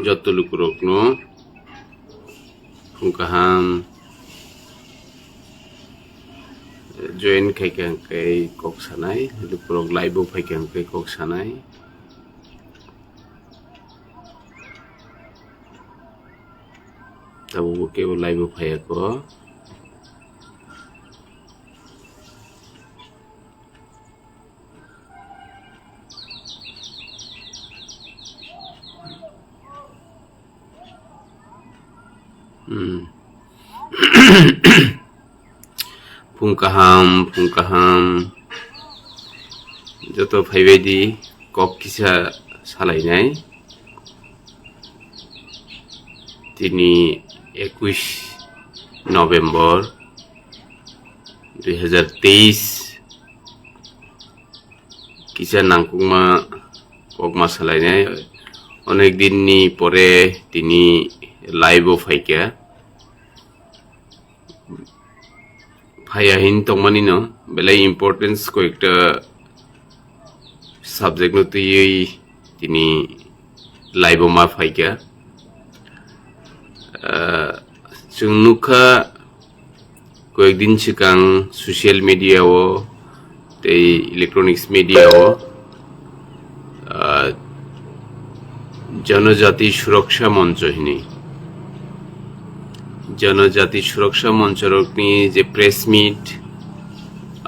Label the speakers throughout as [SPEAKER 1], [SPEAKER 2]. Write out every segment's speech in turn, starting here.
[SPEAKER 1] jotuluk rokno phungkaham join khaikang kai kok sanai lukrok laibo phaikang kai kok sanai tabu ke laibo phayako phungkaham joto phaibedi kok kisa salainai tini 21 November 2023 kisa nangkungma kokma salainai onek dinni pore tini live phaika Hayahin tongmani no belai importance ko ekta subject no tui tini live ma phaika chungnuka ko ekdin chikang social media o tei electronics media o जनजाति सुरक्षा मंच हिनी जनजाति सुरक्षा मंचरकनि जे press meet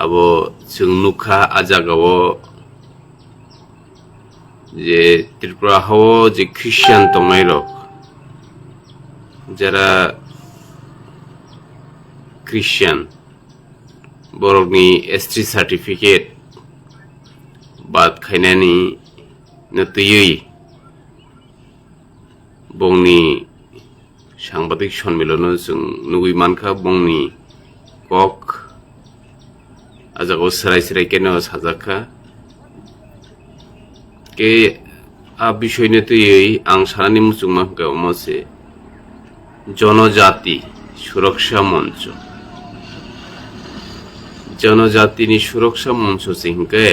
[SPEAKER 1] आबो जों नुखा आजागावो जे त्रिपुरा हाव जे Christian तंगाइरक जरा Christian बरकनि ST certificate बाद खायनानि नतुयै bongni সাংবাদিক সম্মেলনে जों नुगै मानखा bongni kok ajago serai keno sajaka ke a বিষয়নে তুই आं সানানি মুচুংमा गावमसे जनजाति सुरक्षा मंच जनजातिनि सुरक्षा मंच सिंहके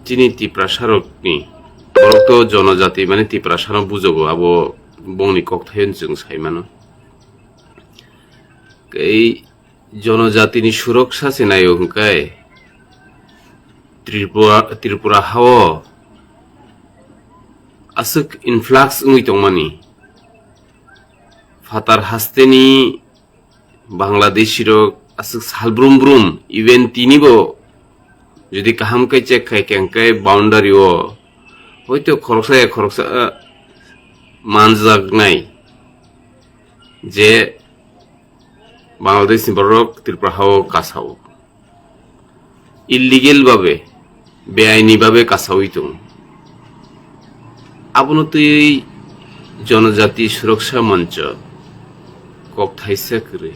[SPEAKER 1] चिनि तिप्रासारकनि बरकतो जनजाति माने तिप्रासानो बुजोगो आबो bongni kok thayon जों साइमानो कै जनजातिनि सुरक्षा सेनायो हंकाय त्रिपुरा हाव asuk influx ungui tongmani fatar hasteni bangladeshi rok asuk salbrum brum even tinibo jodi kaham kai check khai kengkai boundary o hoito khoroksa manjagnai je Bangladesh borok Tripura hawo kasao illegal babe beaini babe kasawoi tong abono tui जनजाति सुरक्षा मंच kok thaisa kre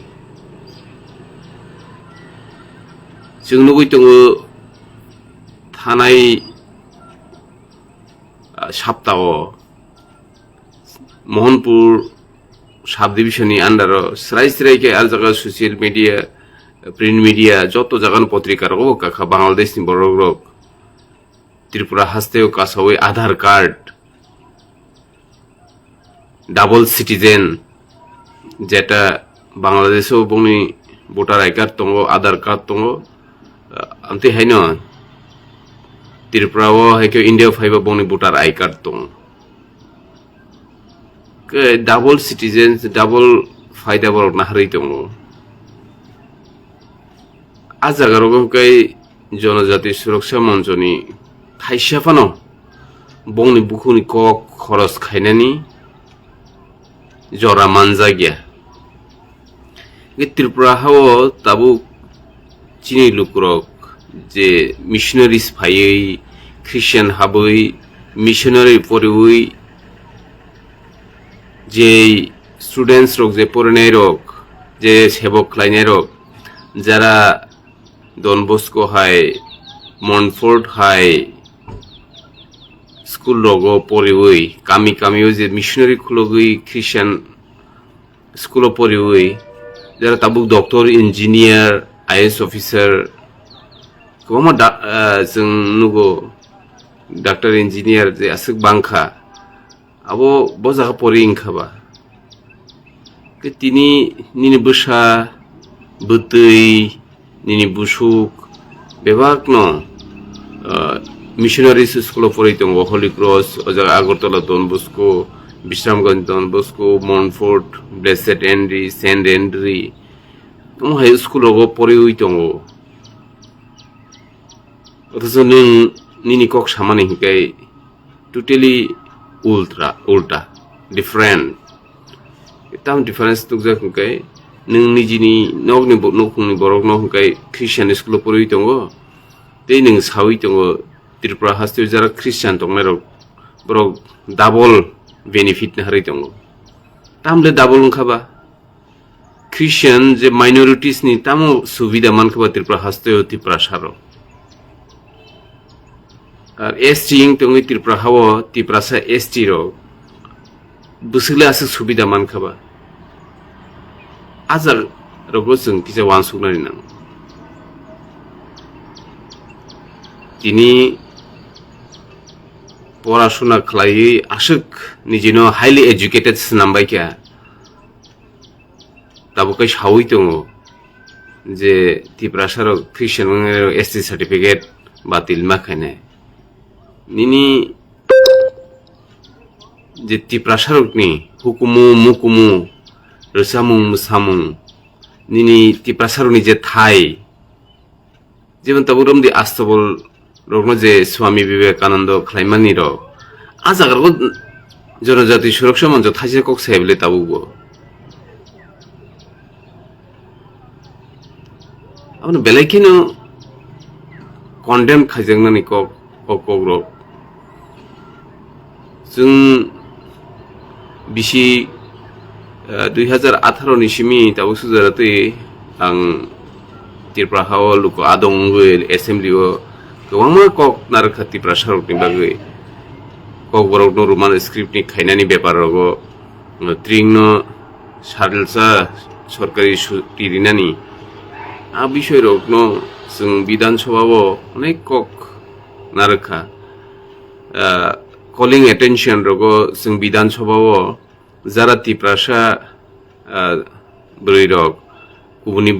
[SPEAKER 1] जों नुगै दङो थानाय सप्ताह मोहनपुर साब डिविजननि under स्राय के आल जागा सोशल मीडिया प्रिंट मीडिया जतो जागान पत्रिका रगो काखा बांग्लादेशनि बरक रक त्रिपुरा हास्तेओ कासावै आधार कार्ड डाबल सिटीजन जेटा बांग्लादेशो बंगनि भोटार आई कार्ड दङ आधार कार्ड दङ आमते हायनो त्रिपुराव हायके इंडिया फाइबा बंगनि भोटार आई कार्ड दङ के डाबल सिटीजन डाबल फायदा बरक नाहरै दङ आ जागारगमकै जनजाति सुरक्षा मंचनि थाइसाफानो बंगनि बुखुनि कक खरस खायनानि जरा मानजा गया त्रिपुरा हाव ताबु चिनि लुक्रक जे मिशनारिज फायै ख्रिस्टियान हाबै मिशनारि परिवै जे स्टूडेंट्स रक जे फरायनाय रक जे सेबक खालायनाय रक जारा Don Bosco high Montfort high school रगो परिवै कामी कामियो जे मिशनारि खुलगै ख्रिस्टियान स्कूल परिवै जरा ताबुक डॉक्टर इंजीनियर आईएएस ऑफिसर कोमा जों नुगो डॉक्टर इंजीनियर जे असुक बांखा abo bojaga pori ingkhaba ke tini nini busa butui nini busuk bebakno missionaries school pori tongo Holy Cross ojaga Agartala Don Bosco Bishramganj Don Bosco Montfort Blessed Henry Saint Henry kamo high school ogo pori ui tongo othocho nini kok samani hingkai totally ulta different tam difference tukjak hingkai nung nijini nokni nokungni borok no hingkai Christian school pori tongo tei nung sawi tongo Tripura haste jara Christian tongnai rok borok double benefit na harai tongo tamle double khaba Christian je minorities ni tamo subida man khaba Tripura haste Tripura saro আর ST ইং তঙ্গি ত্রিপুরা হাওয়া Tripurasa ST rho বুসিলে আছে সুবিধা মান খাবা আজার রগো जों কিসে one সুগনারি নাং তিনি পড়াশোনা খালাই আশক নিজিনো হাইলি এডুকেটেড নাম্বাই কে তাবুকাই সাউই দङ যে ত্রিপুরাসার খ্রিস্টান এসটি সার্টিফিকেট বাতিল মাখানে nini je Tripura sarokni hukumu mukumu rosamung musamung nini Tripura sarokni je thai jemon taburam di astobol rokno je Swami Vivekananda khlaimani ro ajagar go জনজাতি সুরক্ষা মঞ্চ থাইসে কক সাইবলে তাবুগো আপনি বেলাইখিনো কন্ডেম খাইজাংনানি কক ককগ্র जों बिसि 2018 नि सिमि ताबो सुजारातै आं Tripura हाव लुको आदंगै assembly ओ गोबां कक नारखा Tripura सारकनि बागै कक बरक न रुमान स्क्रिप्ट नि खायनानि बेपार रगो त्रिंनो सारलसा सरकारि सुतिरिनानि आ बिषय रकनो जों बिधान सभाव अनेक कक नारखा calling attention rogo जों बिधान सभाव जारा Tripurasa ब्रै रक गुबुननि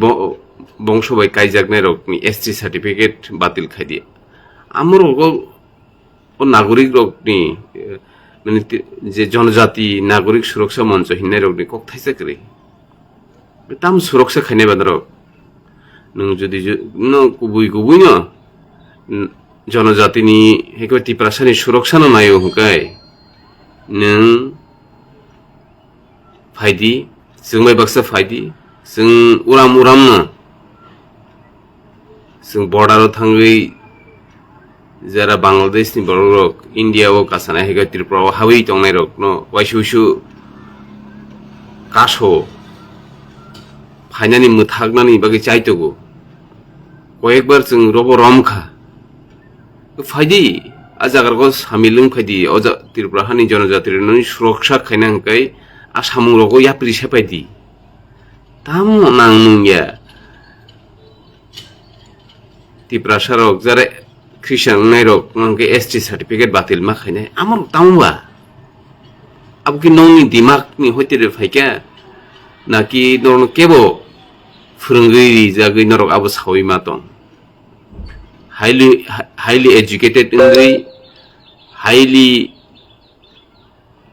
[SPEAKER 1] बंशबाय कायजागनाय रकनि एसटी सार्टिफिकेट बातिल खायदि आमर रगो ओ नागरिक रकनि माने जे जनजाति नागरिक सुरक्षा मंच हिन्नाय रकनि कक थाइसा करै ताम सुरक्षा खायनाय बादर नों जुदि न गुबै न जनजातिनि हेको Tripurasani सुरक्षा न नायो हुकाय नों फायदि जोंबाय बाक्सा फायदि जों उराम न जों बर्डाराव थांगै जारा बांलादेशनि बरक इन्डियाव कासानाय हेको Tripuraव हाबै तंनाय रक न वाइसुसु कासो फायनानि मुथागनानि बागै चाइतगो कयेकबार जों रब रमखा फायदि आजागारगो सामिलुं फायदि अजा Tripurahani जनजातिनि सुरक्षा खायनांकै आसामुं रगो याप्रि सेपायदि ताम नांनुया Tripurasa रक जारे ख्रिस्टान नायरक नंके एसटी सार्टिफिकेट बातिल मा खायनाय आमर तामवा आबकि नंनि दिमागनि हयतेरे फायका नाकि नरनो केबो फोरोंगिरि जागै नरक आबो सावै मा दं highly educated ngai highly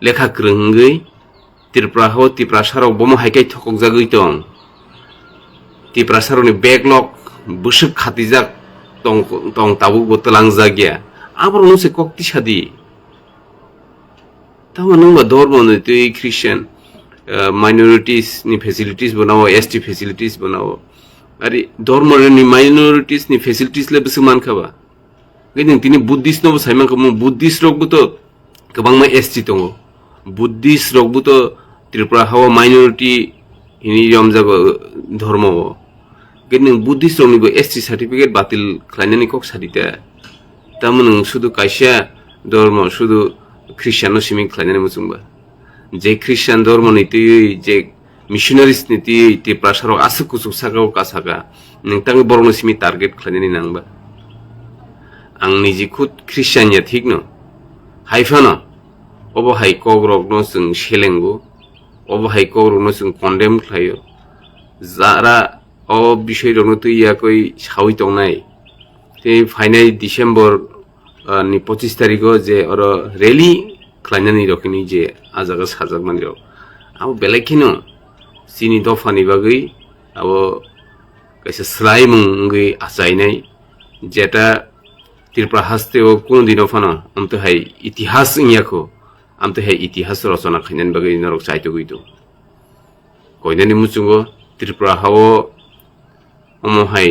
[SPEAKER 1] lekha krungai Tripurasa rok bomo haikai thokok jagoi tong Tripurasa rokni backlog busuk khatijak tong tabu botalang jagya abor no se kokti sadi tama nungba dormo ne tui Christian minorities ni facilities banao ST facilities banao अरे धर्मनि माइनरिटीज नि facilities ले बसुमान खाबा gain तिनि Buddhist no Saima खम Buddhist रकबो तो गोबां ST दङ बुद्धिस्ट रकबो तो Tripura हाव माइनरिटी हिनि यम जागो धर्म गैन बुद्धिस्ट रकनिबो एसटी सार्टिफिकेट बातिल खालायनानि कक सादिता तामन सुदु कायसा धर्म सुदु ख्रिस्टियान सिमिं खालायनानि मुजुंबा जे ख्रिस्टियान धर्मनि ति जे missionaries niti Tripurasa rok asuk kusuk saka kasaka ningtang borno simi target khlani nangba ang niji khud Christian ya thik no haifano अबहाय कग्रगनो जों सेलेंगो अबहाय कग्रगनो जों कन्डेम खालायो जारा अ बिषयनो तैयाकै सावि तंनाय ते फाइनाल डिसेम्बर नि 25 तारिखो जे अर रैली खालायनानै रखिनि जे आजागा साजागमानि रक आबो बेलेखिनो सिनि दफानि बागै आबो कैसे स्लाइ मुंगै आजायनाय जेटा त्रिपुरा हास्तेओ कुन दिनो फानो अमतहाय इतिहास इयाखो अमतहाय इतिहास रचना खायनानि बागै नरक साहित्य गइतो कयनानि मुचुंगो त्रिपुरा हावो अमहाय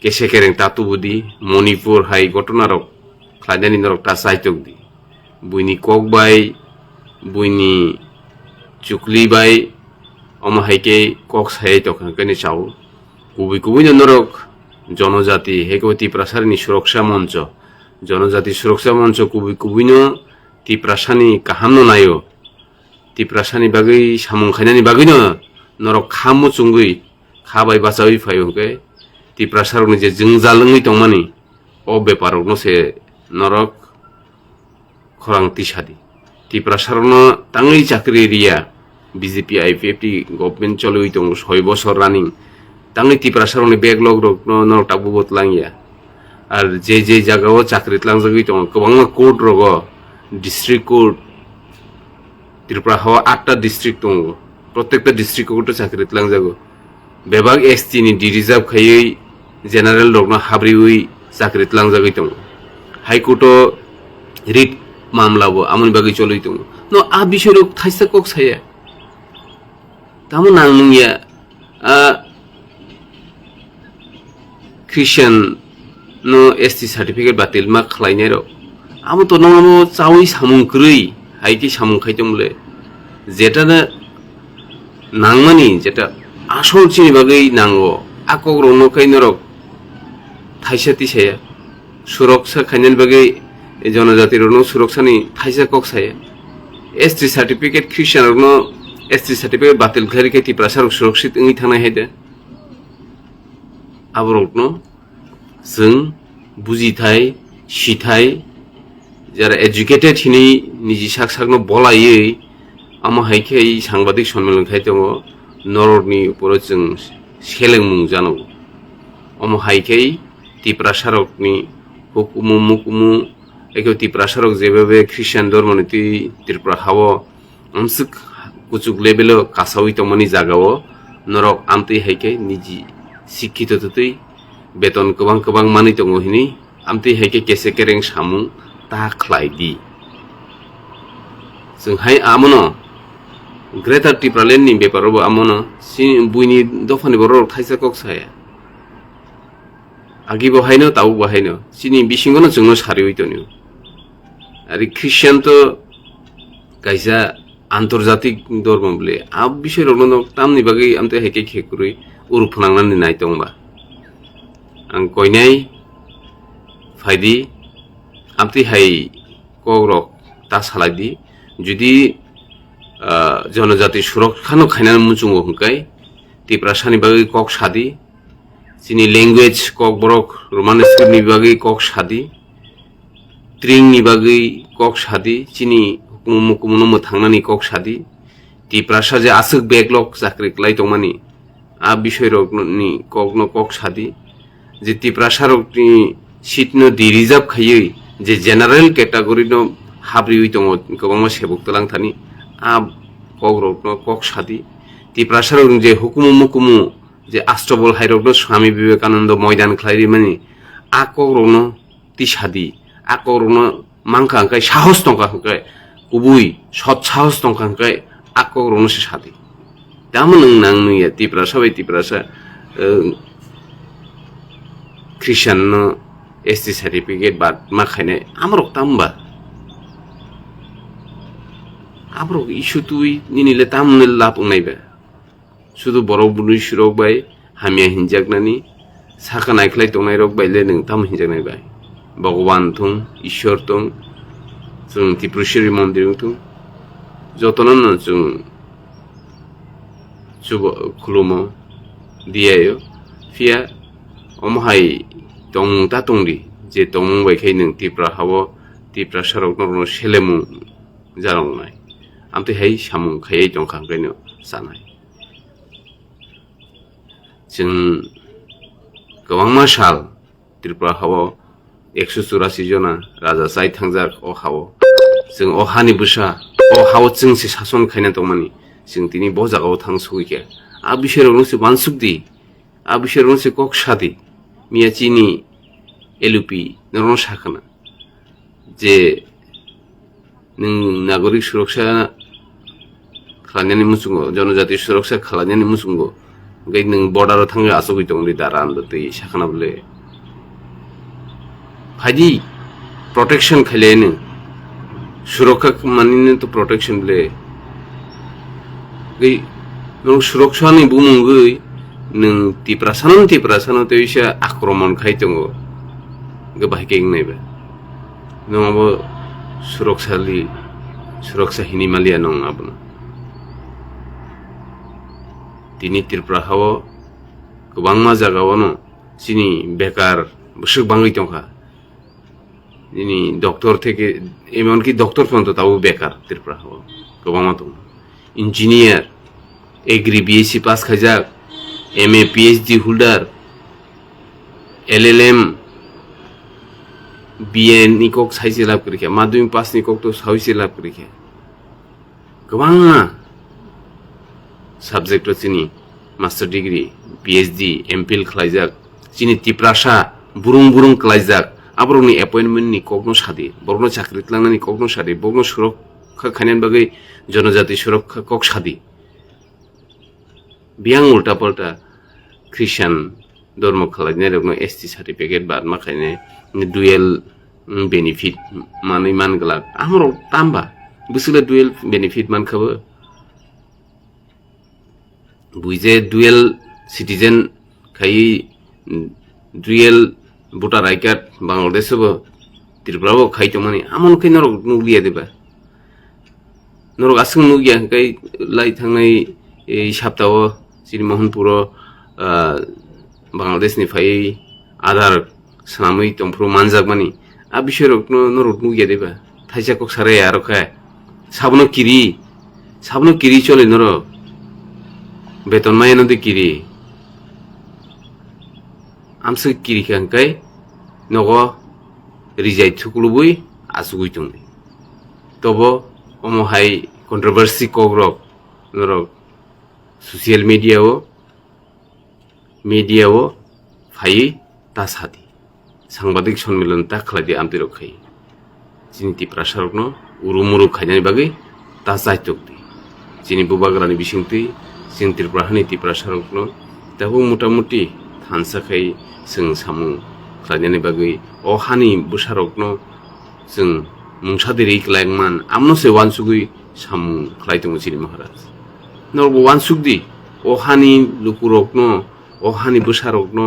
[SPEAKER 1] केसे केरें तातुबुदि मणिपुर हाय घटनारक खायनानि नरक ता साहित्य गदि बुइनि ककबाय बुइनि चुकलिबाय अमहायके कक साहित्य तखनकनि चाव कुबुइ कुबुइ नरक जनजाति हेको त्रिपुरासानि सुरक्षा मंच जनजाति सुरक्षा मंच कुबुइ कुबुइनो त्रिपुरासानि काहामनो नायो त्रिपुरासानि बागै सामुं खायनानि बागैनो नरक खामु चुंगै खाबाय बासावै फायौके त्रिपुरासारनि जे जोंजालङै तंमानि अ बेपारकनो से नरक खरां तिसादि त्रिपुरासारनो ताङै चाकरि रिया बीजेपी आईपीएफटी गभर्नमेंट चलुइ दं 6 बছর रानिं ताङै त्रिपुरासारनि बेकलग रकनो नरक ताबु बतलांगिया आर जे जागाव चाकरि तलांजगै दं गोबां कोर्ट रगो डिस्ट्रिक्ट कोर्ट त्रिपुरा हाव 8टा डिस्ट्रिक्ट दं प्रत्येकटा डिस्ट्रिक्ट कोर्ट चाकरि तलांजागो बेबाग एसटी नि डि रिजार्व खायै जेनारेल रगनो हाब्रिउइ चाकरि तलांजागै दं हाई कोर्ट रिट मामलाबो आमनि बागै चलुइ दं न आ बिषय रक थाइसा कक साया तामु नांनिया क्रिश्चियन नो एसटी सर्टिफिकेट बातिल मा खलायनाय र आमु तो नङामो चावै सामुंख्रै हाइकि सामुंखायतमले जेटाना नांमानि जेटा आसल चिनि बागै नांगो आकग्रनो काइनरक थाइसा तिसाया सुरक्षा खायनानि बागै जनजाति रनो सुरक्षानि थाइसा कक साया एसटी सर्टिफिकेट क्रिश्चियन रनो एसटी सर्टिफिकेट बातिल खारिके त्रिपुरासार सुरक्षित इंगै थानाय हायदे आबरकनो जों बुजिथाय सिथाय যারা এডুকেটেড হিনি निजी साकनो बलायै आमाहायखे सांबादिक सम्मेलन खायदङ नरकनि उपर जों सेलेंमुं जानांगौ आमाहायखे त्रिपुरासारकनि हुकुमु मुकुमु एके त्रिपुरासारक जेबे ख्रिस्टान धर्मनि त्रिपुरा हाव अमसुक कुचुक लेभेल कासावि तमनि जागाव नरक आमति हायखे निजी शिक्षित ततै बेतन गोबां मानि दङ हिनि आमति हायखे केसे केरें सामुं ता खलायदि जोंहाय आमनो ग्रेटार त्रिपुरालेण्डनि बेपारावबो आमनो बुइनि दफानि बर' थाइसा कक साया आगि बहायनो ताउ बहायनो सिनि बिसिंगनो जोंनो सारिवै दनियो आरो ख्रिस्टियान तो गायजा आन्तर्जातिक धर्म बले आब बिषय रनो तामनि बागै आमते हायके खेकुरै उरुफनांनानै नायतंबा आं कयनाय फायदि आमति हाय कग्रक ता सालायदि जुदि जनजाति सुरक्षानो खायनानै मुचुंगो हंखाय त्रिपुरासानि बागै कक सादि सिनि लैंग्वेज कक बरक रोमान स्क्रिप्टनि बागै कक सादि ट्रिंनि बागै कक सादि सिनि हुकुम मुकुमनो मोथांनानि कक सादि त्रिपुरासा जे आसुक बेकलग चाकरि क्लाय दंमानि आ बिषय रकनि ककनो कक सादि जे त्रिपुरासारकनि सीटनो दि रिजार्व खायै जे जेनारेल कैटेगरीनो हाब्रिउइ दङ गोबां सेबक तलांथानि आ कग्रकनो कक सादि त्रिपुरासारक जे हुकुमु मुकुमु जे आस्ट्रबल हाइरकनो स्वामी विवेकानंद मैदान खलायरि मानि आ कग्रकनो तिसादि आ कग्रकनो मांखा हंखाय साहस दंखा हंखाय गुबै सत साहस दंखा हंखाय आ कग्रकनो से सादि दामो नों नांनोया त्रिपुरासा बाय त्रिपुरासा ख्रिस्टान एसटी सर्टिफिकेट बाद मा खायनाय आमरक तामबा आमरक इशु तुइ निनिले तामने लापंनायबा शुधु बरक बुनुइ सुरक बाय हामिया हिनजागनानि साखा नायख्लाय दंनाय रक बायले नों ताम हिनजागनाय बाय भगवान थं ईश्वर थं जों त्रिपुरेश्वरी मन्दिर थं जतनन जों जुब खुलुमो दियायो फिया अमहाय दं ता दंदि जे दं बायखाय नों त्रिपुरा हाव त्रिपुरासारक नरनो सेलेमु jarong nai amte hai samung khayai tongkhang kaino sanai जों गोबां साल त्रिपुरा हाव 184 जना राजा जाय थांजाक अ हाव जों अ हानि बुसा अ हाव जोंसे सासन खायना दंमानि जों दिनै ब जागाव थांसुगैखे आ बिसोरावनोसो बानसुकदि आ बिसोरावनोसो ककसादि मियाचिनि एलुपि नरन साखना जे नों नागरिक सुरक्षा खालामनायनि मुसुंगो जनजाति सुरक्षा खालामनायनि मुसुंगो gai nung border thang asogui tongli daran do tei sakana bole phadi protection khale ne surakha manine to protection bole gai nung surakha ni bumungui nung tiprasano te isa akromon khai tongo ge bahike ngai ba nung abo surakha hinimalia nong abna তিনি ত্রিপুরা হাও গোबांमा জায়গাওनो চিনি বেকার বসুক বাঙাই তংখা যিনি doctor থেকে এমনকি doctor পর্যন্ত তাও বেকার ত্রিপুরা হাও গোबांमा দं ইঞ্জিনিয়ার এগ্রি বিএসসি পাস খাইজাক MA PhD holder LLM BA নিকক সাইসে লাভ করিখে মাধ্যমিক পাস নিকক তো সাইসে লাভ করিখে গোबांमा সাবজেক্ট চিনি মাস্টার ডিগ্রি পিএইচডি এমফিল খাইজাক চিনি তিপ্রাসা বুরুং খাইজাক আবরনি অ্যাপয়েন্টমেন্ট নি কগনো সাদি বরনো চাকরি লাংনানি কগনো সাদি বগনো সুরক্ষা খাইনান বাগৈ জনজাতি সুরক্ষা কক সাদি বিয়াং উল্টা পাল্টা খ্রিস্টান ধর্ম খালাইনাय রকম এসটি সার্টিফিকেট বাদ মাখাইনে ডুয়েল বেনিফিট মাनै মানগলাক আমর তামবা বুসলে ডুয়েল বেনিফিট মানখাবো বুঝে ডুয়েল সিটিজেন খাই ডুয়েল ভোটার আই কার্ড বাংলাদেশও ত্রিপুরাও খাইতো মানে আমন খাই নরক নুগলিয়া দেবা নরক আসং নুগিয়া খাই লাই থাंनाय এই সপ্তাহ চিনি মোহনপুর বাংলাদেশনি ফাই আধার সানাमै তমফ্রু মানজাক মানি আ বিষয় নরক নুগিয়া দেবা থাইসা কক সারে আর খায় সাবনো কিরি চলে নরক বেতন মাইনো de kiri amse kiri kangkai nogo rijai thukulubui asugui tungni tobo omo hai controversy kogrok norok social media o phai tasadi সাংবাদিক সম্মেলন তা খালাদি আমতিরক খাই চিনি প্রাসারকনো উরুমুরু খাইনানি বাগৈ তা চাইতকদি চিনি বুবাগ্রানি বিসিংতি जों त्रिपुरानि तिप्रासारकनो दाबो मोटामुटी थानसाखाय जों सामु खालायनायनि बागै अ हानि बुसारकनो जों मुंसादिरि क्लायमान आमनोसे वानसुगै सामु खालायदों चिनि महाराज नरबो वानसुगदि अ हानि लुकुरकनो अ हानि बुसारकनो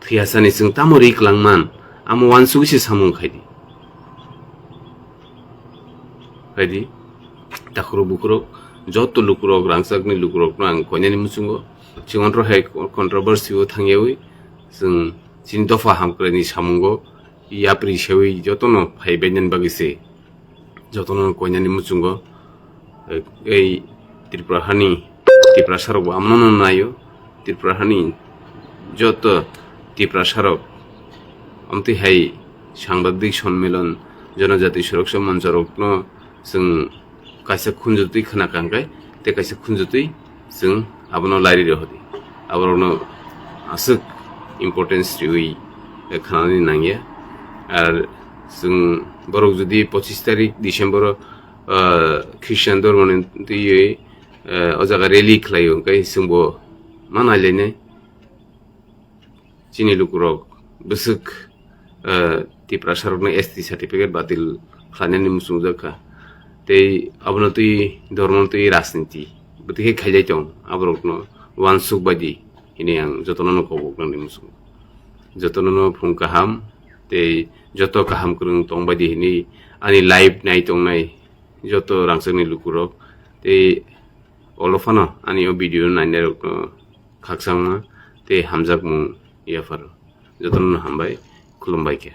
[SPEAKER 1] थैयासानि जों तामरि क्लांमान आम वानसुगैसे सामु खायदि बायदि दाखुरु बुकुरक যত লুকুরক রাংসাকনি লুকুরক আং কইনানি মুসুঙ্গো চিংন্ত্র হাই কন্ট্রোভার্সিও থাঙ্গেউই जों চিন দফা হামক্রানি সামুঙ্গো ইয়াপ্রি সেউই যতনো ফাইবেনন বাগিসে যতনো কইনানি মুসুঙ্গো এই ত্রিপুরাহানি ত্রিপুরাসারক আমনন নাইও ত্রিপুরাহানি যত ত্রিপুরাসারক আমতি হাই সাংবাদিক সম্মেলন জনজাতি সুরক্ষা মঞ্চরকনো जों kaisa khunjutui khana kangkai te kaisa khunjutui जों abono lairi rohdi abrono asuk importance riui khanani nangya ar जों borok jodi 25 tarik December Christian dormoni tui o jaga rally khlaio kai sungbo manailene chini lukurok busuk tiprasarokno ST certificate batil khanani musungjaka tei abno tui ধর্ম tui রাজনীতি বতিকে খাইলাই দं আবরকনো ওয়ানসুক বাদি হিনে আং যতননো কবকনানি মুসু যতননো Phom কাহাম tei যত কাহাম করুং তং বাদি হিনি ani live nai tongnai যত রাংসনি লুকুরক tei olofano ani o video nainai rokno khaksangma tei hamjakmu iafar যতননো হামবাই খুলুমবাইকে